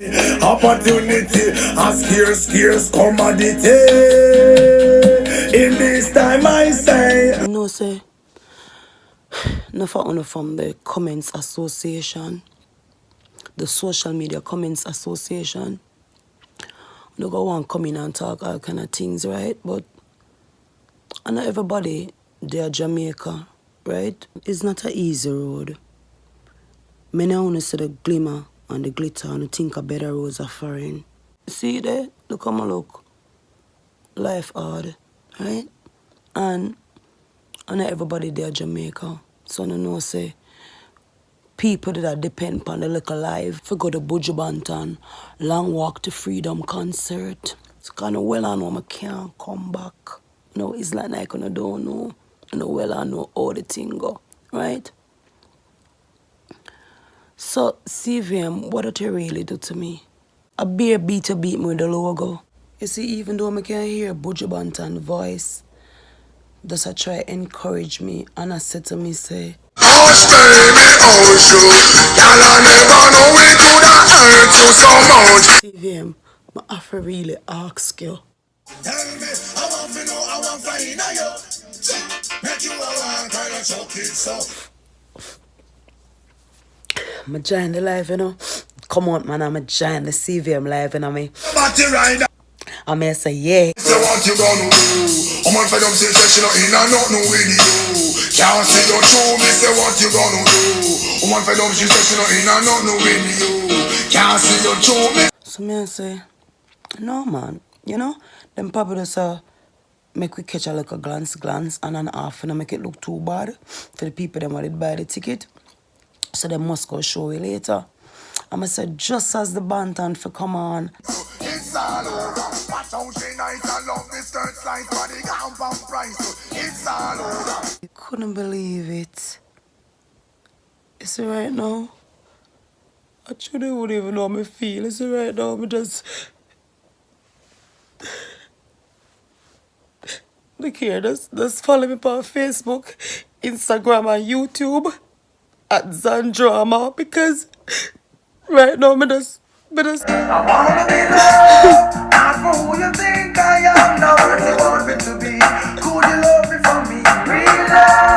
Opportunity, a scarce commodity. In this time I say, you know, say, no for only from the Comments Association, the Social Media Comments Association. No go want come in and talk all kind of things, right? But I know everybody, they are Jamaica, right? It's not an easy road. Many want to see the glimmer and the glitter and think a better roads are foreign. See there? Look how I look. Life hard, right? And I know everybody there Jamaica. So I know say people that depend on the little life. If we go to Buju Banton, Long Walk to Freedom concert. It's kind of well I know I can't come back. No, it's like I don't know. I know well I know how the thing go, right? So, CVM, what did you really do to me? A bare beat to beat me with the logo. You see, even though I can't hear Buju Banton's voice, does I try encourage me and I said to me, say, hush baby, hush you. Y'all never know we could have hurt you so much. CVM, I have to really ask you. Tell me, I want to know, I want to find out. Make you a one kind of choke it so. I'm join the live, you know. Come on, man, I'm join the CVM live, you know me. I may say, yeah. So what you gonna do? I'm on for them say she not in and not no with you. Can't see your true, me say what you gonna do? I'm on for them she not in and not no with you. Can't see your true, me. So me I say, no man, you know, them probably just make we catch a little glance and an half and make it look too bad for the people that wanted to buy the ticket. So they must go show it later. I'ma say just as the Banton for come on. It's all over. Watch out she nice and love the skirts like body compound price. It's all over. You couldn't believe it. You see right now? I truly wouldn't even know how I feel. You see right now, me just... Look here, just follow me on Facebook, Instagram and YouTube at Zandrama because right now me just I wanna be loved, not for who you think I am. Now what you want me to be. Could you love me for me? Real love.